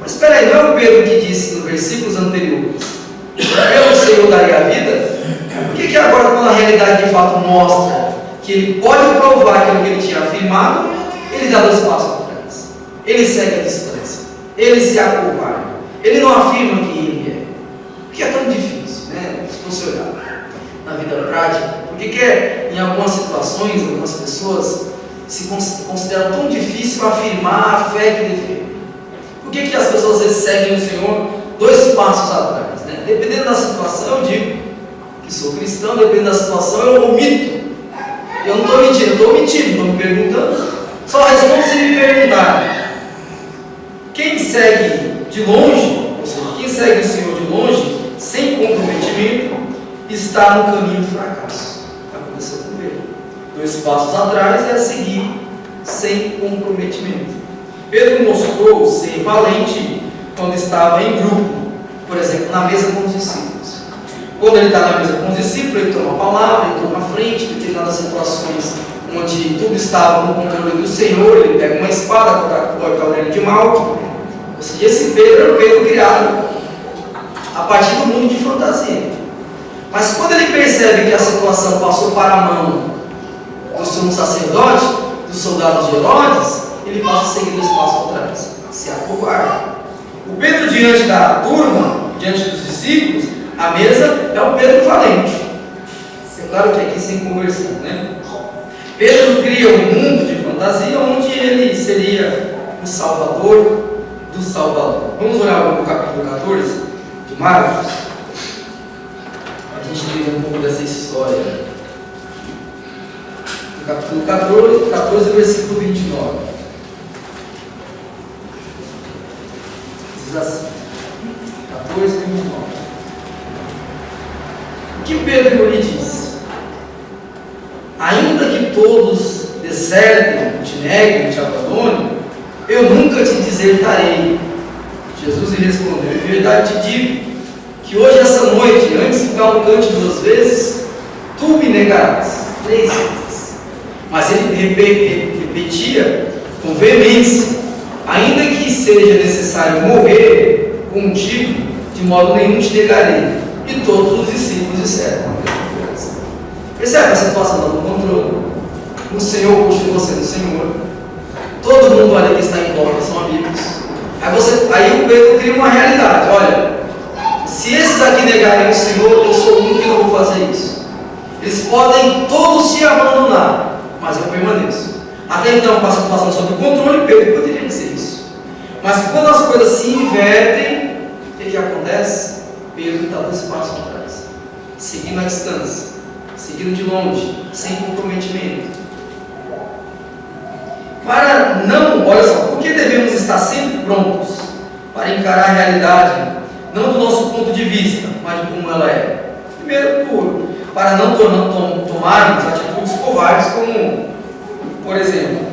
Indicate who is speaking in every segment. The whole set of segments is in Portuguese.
Speaker 1: Mas espera aí, não é o Pedro que disse nos versículos anteriores: eu, Senhor, daria a vida? Por que agora, quando a realidade de fato mostra que ele pode provar aquilo que ele tinha afirmado, ele dá 2 passos atrás? Ele segue a distância, ele se acovarda, ele não afirma quem ele é. Porque é tão difícil, né? Se você olhar na vida prática, porque em algumas situações, algumas pessoas se consideram tão difícil afirmar a fé que defendem. Por que as pessoas às vezes seguem o Senhor 2 passos atrás? Né? Dependendo da situação, eu digo que sou cristão, dependendo da situação, eu omito. Eu não estou mentindo, eu estou omitindo, estou me perguntando. Só respondo se me perguntarem. Quem segue de longe, ou seja, quem segue o Senhor de longe, sem comprometimento, está no caminho do fracasso. Aconteceu com Pedro. 2 passos atrás é seguir sem comprometimento. Pedro mostrou ser valente quando estava em grupo, por exemplo, na mesa com os discípulos. Quando ele está na mesa com os discípulos, ele toma a palavra, ele toma a frente, em determinadas situações onde tudo estava no controle do Senhor, ele pega uma espada, corta o orelha de mal. Ou seja, esse Pedro era o Pedro criado a partir do mundo de fantasia. Mas quando ele percebe que a situação passou para a mão do sumo sacerdote, dos soldados de Herodes, ele passa a seguir 2 passos atrás, se acovarda. O Pedro diante da turma, diante dos discípulos, a mesa é o Pedro valente. É claro que aqui sem conversão, né? Pedro cria um mundo de fantasia onde ele seria o salvador do Salvador. Vamos olhar o capítulo 14 de Marcos. A gente entender um pouco dessa história. No capítulo 14, versículo 29. Diz assim: 14, 29. O que Pedro lhe disse? Ainda que todos desertem, te neguem, te abandonem, eu nunca te desertarei. Jesus lhe respondeu: em verdade te digo, que hoje, essa noite, antes que o galo cante 2 vezes, tu me negarás 3 vezes. Mas ele repetia com veemência: ainda que seja necessário morrer contigo, de modo nenhum te negarei. E todos os discípulos disseram. Percebe a situação está no controle? O Senhor continua sendo o Senhor. Todo mundo ali que está em volta são amigos. Aí o Pedro cria uma realidade: olha, se esses daqui negarem o Senhor, eu sou o único que não vou fazer isso. Eles podem todos te abandonar, mas eu permaneço. Até então, com a situação sob controle, Pedro poderia dizer isso. Mas quando as coisas se invertem, o que acontece? Pedro está 2 passos atrás, seguindo a distância, seguindo de longe, sem comprometimento. Olha só, por que devemos estar sempre prontos para encarar a realidade, não do nosso ponto de vista, mas de como ela é? Primeiro, para não tomarmos atitudes covardes, como, por exemplo,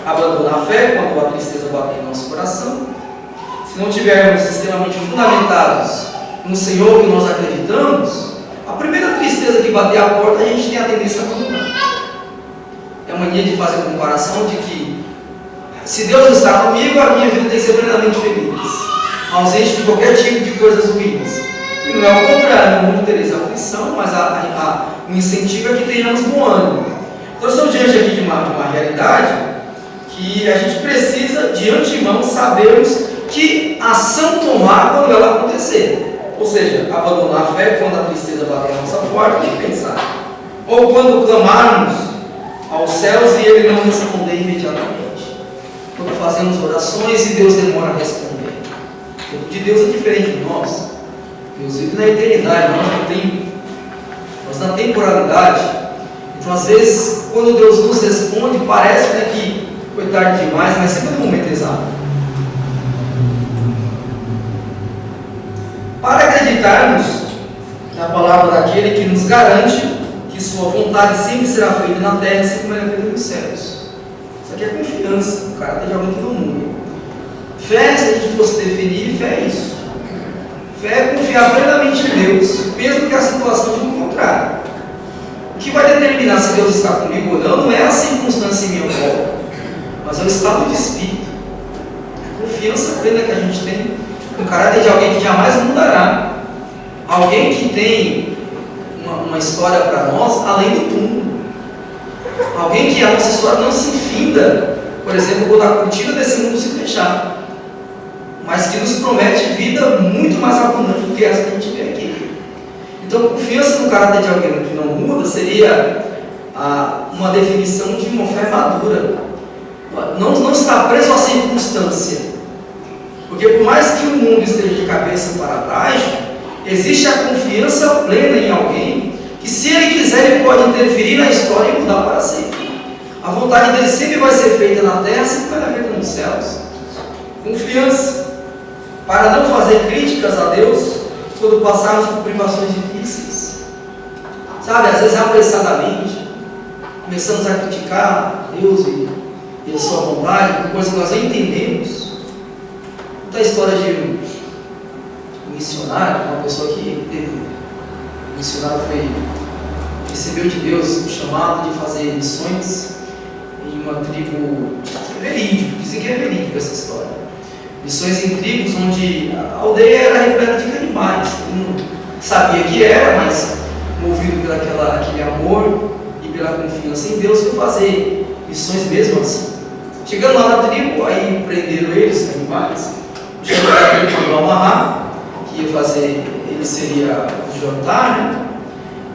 Speaker 1: abandonar a fé quando a tristeza bater em nosso coração. Se não tivermos extremamente fundamentados no Senhor que nós acreditamos, a primeira tristeza que bater a porta, a gente tem a tendência a abandonar. É a mania de fazer comparação de que, se Deus está comigo, a minha vida tem que ser plenamente feliz, ausente de qualquer tipo de coisas ruins. E não é o contrário, no mundo tereis aflição, mas o incentivo é que tenhamos bom ânimo. Então, eu estou diante aqui de uma realidade que a gente precisa, de antemão, sabermos que ação tomar quando ela acontecer. Ou seja, abandonar a fé quando a tristeza bater na nossa porta e pensar. Ou quando clamarmos aos céus e Ele não responder imediatamente. Quando fazemos orações e Deus demora a responder. O tempo de Deus é diferente de nós. Deus vive na eternidade, nós na temporalidade. Então, às vezes, quando Deus nos responde, parece que foi tarde demais, mas sempre no momento exato. Para acreditarmos na palavra daquele que nos garante que sua vontade sempre será feita na terra, assim como ela é feita nos céus. Isso aqui é confiança, o cara está jogando todo mundo. Fé, se a gente fosse definir, fé é isso. Fé é confiar plenamente em Deus, mesmo que a situação diga o contrário. O que vai determinar se Deus está comigo ou não é a circunstância em minha volta, mas é o estado de espírito. A confiança plena que a gente tem no caráter de alguém que jamais mudará, alguém que tem uma história para nós além do túmulo, alguém que a nossa história não se finda, por exemplo, quando a cortina desse mundo se fechar, mas que nos promete vida muito mais abundante do que essa que a gente vê aqui. Então, confiança no caráter de alguém que não muda seria uma definição de uma fé madura. Não está preso à circunstância, porque por mais que o mundo esteja de cabeça para baixo, existe a confiança plena em alguém que, se ele quiser, ele pode interferir na história e mudar para sempre. A vontade dele sempre vai ser feita na terra, sempre vai ser feita nos céus. Confiança para não fazer críticas a Deus quando passarmos por privações difíceis. Sabe, às vezes apressadamente começamos a criticar Deus e a sua vontade por coisas que nós nem entendemos. Conta a história de um missionário, uma pessoa que o missionário recebeu de Deus o chamado de fazer missões em uma tribo. É verídico, dizem que é verídico essa história. Missões em tribos onde a aldeia era repleta de canibais. Ele não sabia que era, mas movido por aquele amor e pela confiança em Deus, foi fazer missões mesmo assim. Chegando lá na tribo, aí prenderam eles, canibais. O chefe da tribo mandou amarrar, que ia fazer, ele seria o jantar, né?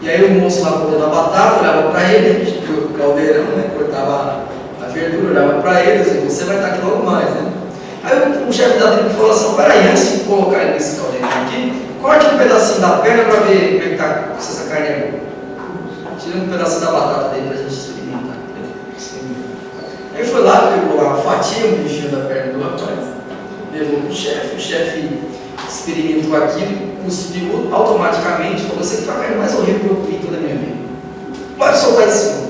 Speaker 1: E aí o moço lá cortando a batata, olhava para ele, a gente viu o caldeirão, né? Cortava a verdura, olhava para ele, dizia, você vai estar aqui logo mais, né? Aí o chefe da tribo falou assim, peraí, antes de colocar ele nesse caldeirão aqui, corte um pedacinho da perna para ver como é que está, se essa carne é boa. Tirando um pedacinho da batata dele para a gente experimentar. Aí foi lá, pegou uma fatia, um bichinho da perna do rapaz, levou para o chefe experimentou aquilo, cuspiu automaticamente, falou, você que foi a carne mais horrível que eu comi toda a minha vida. Pode soltar esse homem.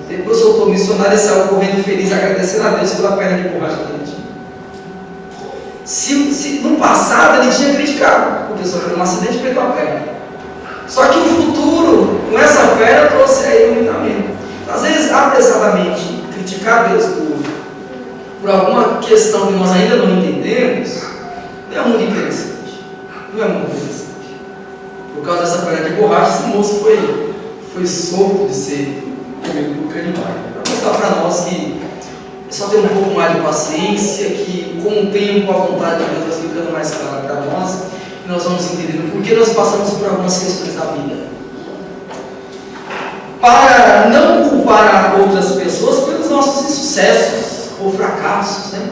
Speaker 1: Depois soltou o missionário e saiu correndo feliz, agradecendo a Deus pela perna de borracha que ele tinha. Se no passado ele tinha criticado, porque sofreu um acidente e perdeu a perna. Só que o futuro, com essa perna, trouxe a iluminamento. Às vezes, apressadamente, criticar Deus por alguma questão que nós ainda não entendemos, não é muito interessante. Não é muito interessante. Por causa dessa perna de borracha, esse moço foi solto de ser comido por canibais. Para mostrar para nós que é só ter um pouco mais de paciência, que com o tempo a vontade de Deus vai ficando mais clara para nós, e nós vamos entendendo por que nós passamos por algumas questões da vida. Para não culpar outras pessoas pelos nossos insucessos ou fracassos, né?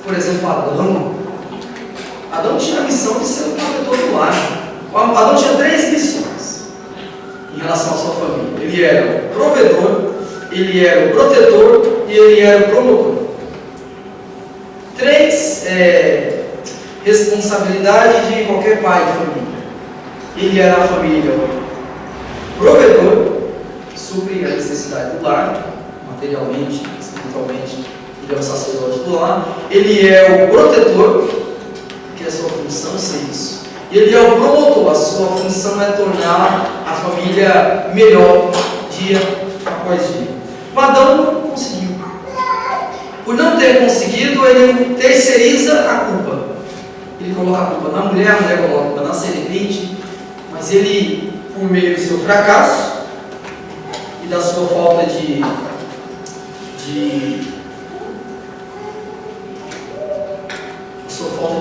Speaker 1: Por exemplo, Adão tinha a missão de ser o protetor do lar. Adão tinha 3 missões em relação à sua família. Ele era o provedor, ele era o protetor e ele era o promotor. 3 responsabilidades de qualquer pai de família. Ele era a família provedor, que supre a necessidade do lar, materialmente, espiritualmente, ele é o sacerdote do lar. Ele é o protetor, que é a sua função ser isso. E ele é o promotor, a sua função é tornar a família melhor dia após dia. O Adão não conseguiu. Por não ter conseguido, ele terceiriza a culpa. Ele coloca a culpa na mulher, a mulher coloca a culpa na serpente, mas ele, por meio do seu fracasso e da sua falta de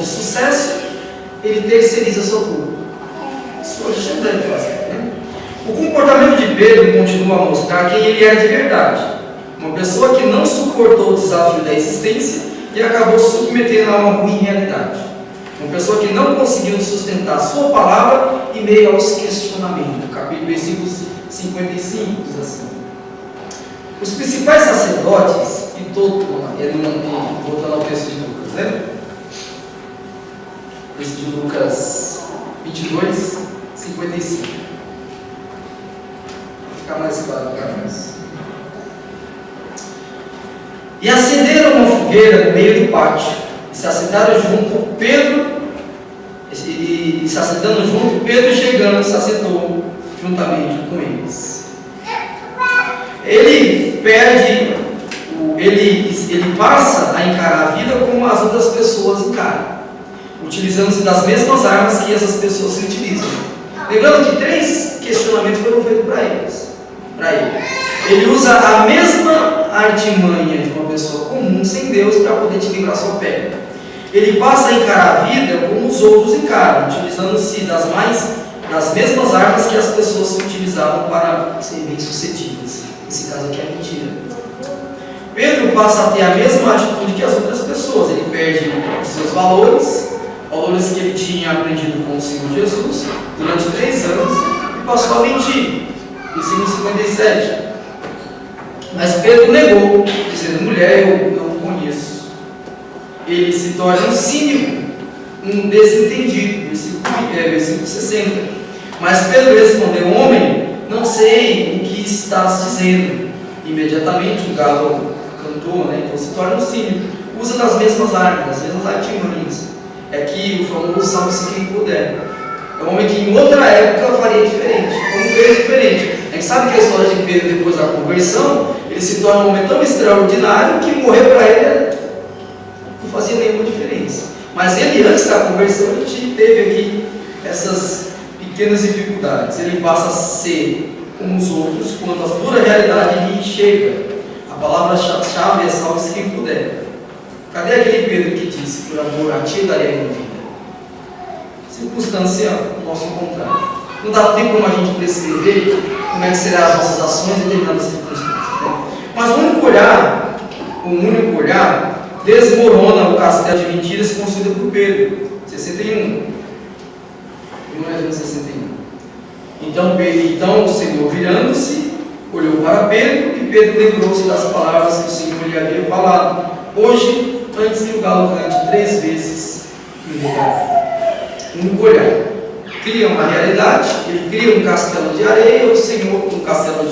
Speaker 1: sucesso, ele terceiriza a sua culpa. Isso hoje a gente deve fazer, né? O comportamento de Pedro continua a mostrar quem ele era de verdade. Uma pessoa que não suportou o desafio da existência e acabou submetendo a uma ruim realidade. Uma pessoa que não conseguiu sustentar a sua palavra em meio aos questionamentos. Capítulo versículo 55 diz assim. Os principais sacerdotes, e todo, voltando ao texto de Lucas, né? Texto de Lucas 22, 55. Vai ficar mais claro para nós. E acenderam uma fogueira no meio do pátio, e se assentaram junto Pedro, e se assentando junto, Pedro chegando se assentou juntamente com eles. Ele ele passa a encarar a vida como as outras pessoas encaram, utilizando-se das mesmas armas que essas pessoas se utilizam. Lembrando que 3 questionamentos foram feitos para ele. Ele usa a mesma artimanha de uma pessoa comum, sem Deus, para poder te livrar sua pele. Ele passa a encarar a vida como os outros encaram, utilizando-se das mesmas armas que as pessoas se utilizavam para serem bem-sucedidas. Esse caso aqui é mentira. Pedro passa a ter a mesma atitude que as outras pessoas. Ele perde os seus valores que ele tinha aprendido com o Senhor Jesus durante 3 anos e passou a mentir. Versículo 57. Mas Pedro negou, dizendo: mulher, eu não conheço. Ele se torna um cínico, um desentendido. Versículo 60. Mas Pedro respondeu: homem, não sei o que estás dizendo. Imediatamente o galo cantou, então se torna um cínico. Usa das mesmas armas, das mesmas artimanhas. É que o famoso salmo se quem puder. É um homem que em outra época faria diferente, como fez diferente. A gente sabe que a história de Pedro depois da conversão, ele se torna um homem tão extraordinário que morrer para ele não fazia nenhuma diferença. Mas ele, antes da conversão, ele teve aqui essas pequenas dificuldades. Ele passa a ser como os outros quando a pura realidade lhe chega. A palavra-chave é salve-se quem puder. Cadê aquele Pedro que disse: por amor a ti darei a minha vida? Circunstância nosso contrário. Não dá tempo como a gente prescrever como é que serão as nossas ações em determinadas circunstâncias. Mas o único olhar desmorona o castelo de mentiras construído por Pedro. 61. Imagina 61. Então o Senhor, virando-se, olhou para Pedro, e Pedro lembrou-se das palavras que o Senhor lhe havia falado: hoje, antes que o galo cante 3 vezes, me negará. Um olhar cria uma realidade, ele cria um castelo de areia, o Senhor um castelo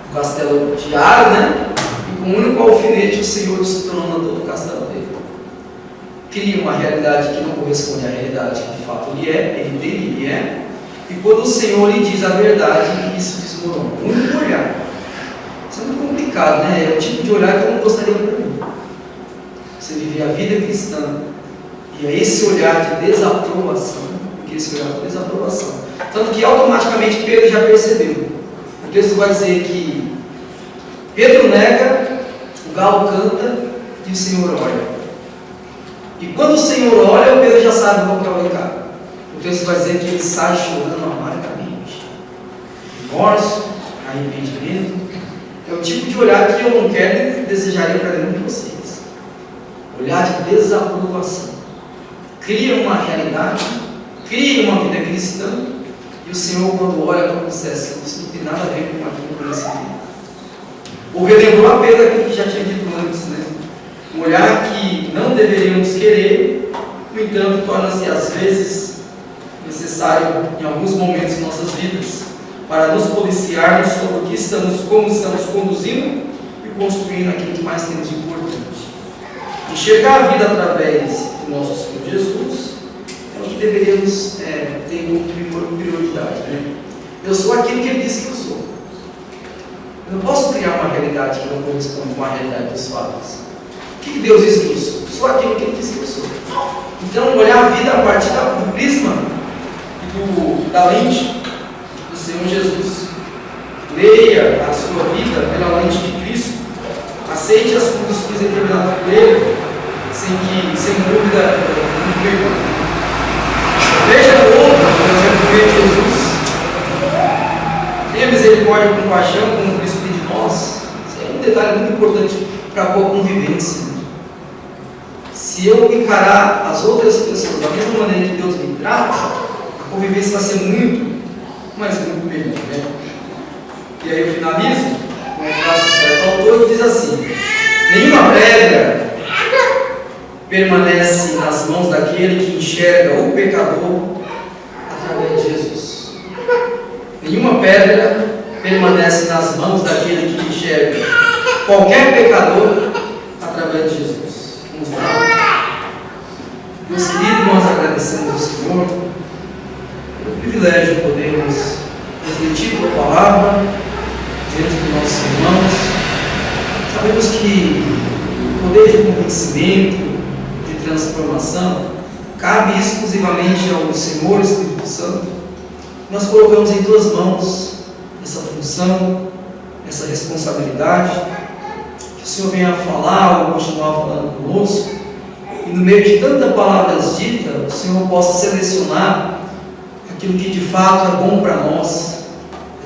Speaker 1: um castelo de ar, e com um único alfinete o Senhor destrona todo o castelo dele. Cria uma realidade que não corresponde à realidade que de fato ele é, e quando o Senhor lhe diz a verdade, isso desmorona. Um único olhar. Isso é muito complicado, É o tipo de olhar que eu não gostaria para mim. Você viver a vida cristã, e é esse olhar de desaprovação, tanto que automaticamente Pedro já percebeu. O texto vai dizer que Pedro nega, o galo canta e o Senhor olha. E quando o Senhor olha, o Pedro já sabe qual que é o recado. O texto vai dizer que ele sai chorando amargamente. Remorso, arrependimento. É o tipo de olhar que eu não quero e desejaria para nenhum de vocês. Olhar de desaprovação. Cria uma realidade, cria uma vida cristã, e o Senhor, quando olha, como dissesse: isso não tem nada a ver com aquilo que eu recebi. Ou relembrou a Pedro aquilo que já tinha dito antes, Um olhar que não deveríamos querer, no entanto, torna-se às vezes necessário em alguns momentos de nossas vidas, para nos policiarmos sobre como estamos conduzindo e construindo aquilo que mais temos de importante. Enxergar a vida através do nosso Senhor Jesus é o que deveríamos ter como prioridade. Eu sou aquilo que Ele disse que eu sou. Eu não posso criar uma realidade que não corresponde com a realidade dos fatos. O que Deus disse que eu sou? Sou aquilo que Ele disse que eu sou. Então, olhar a vida a partir do prisma e da lente do Senhor Jesus. Leia a sua vida pela lente de Cristo. Aceite as condições determinadas por Ele, sem dúvida nenhuma. Veja o outro, por exemplo, ver Jesus. Tenha misericórdia e compaixão como Cristo tem de nós. Isso é um detalhe muito importante para a boa convivência. Se eu encarar as outras pessoas da mesma maneira que Deus me trata, a convivência vai ser muito melhor. E aí eu finalizo com uma frase de certo autor que diz assim: nenhuma pedra permanece nas mãos daquele que enxerga o pecador através de Jesus. Nenhuma pedra permanece nas mãos daquele que enxerga qualquer pecador através de Jesus. Vamos lá. Meus queridos, nós agradecemos ao Senhor pelo privilégio de podermos refletir tua palavra diante dos nossos irmãos. Sabemos que o poder de convencimento, de transformação, cabe exclusivamente ao Senhor Espírito Santo. Nós colocamos em tuas mãos essa função, essa responsabilidade. Que o Senhor venha falar ou continuar falando conosco, e no meio de tantas palavras ditas, o Senhor possa selecionar aquilo que de fato é bom para nós,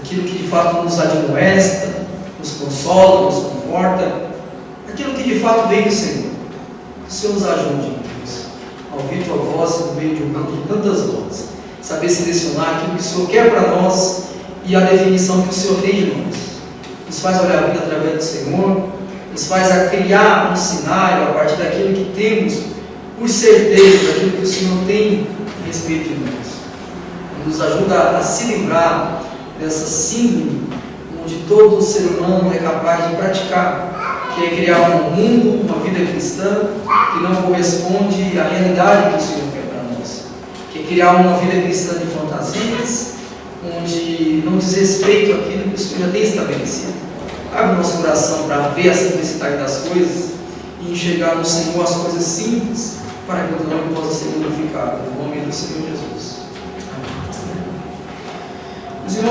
Speaker 1: aquilo que de fato nos admoesta, nos consola, nos conforta, aquilo que de fato vem do Senhor. Que o Senhor nos ajude, Deus, a ouvir tua voz no meio de um canto de tantas vozes, saber selecionar aquilo que o Senhor quer para nós e a definição que o Senhor tem de nós. Nos faz olhar a vida através do Senhor, nos faz a criar um cenário a partir daquilo que temos por certeza, daquilo que o Senhor tem a respeito de nós. Nos ajuda a se livrar dessa síndrome onde todo ser humano é capaz de praticar, que é criar um mundo, uma vida cristã que não corresponde à realidade que o Senhor quer para nós, que é criar uma vida cristã de fantasias, onde não diz respeito àquilo que o Senhor já tem estabelecido. Abre o nosso coração para ver a simplicidade das coisas e enxergar no Senhor as coisas simples, para que o teu nome possa ser glorificado. Em nome do Senhor Jesus. Amém.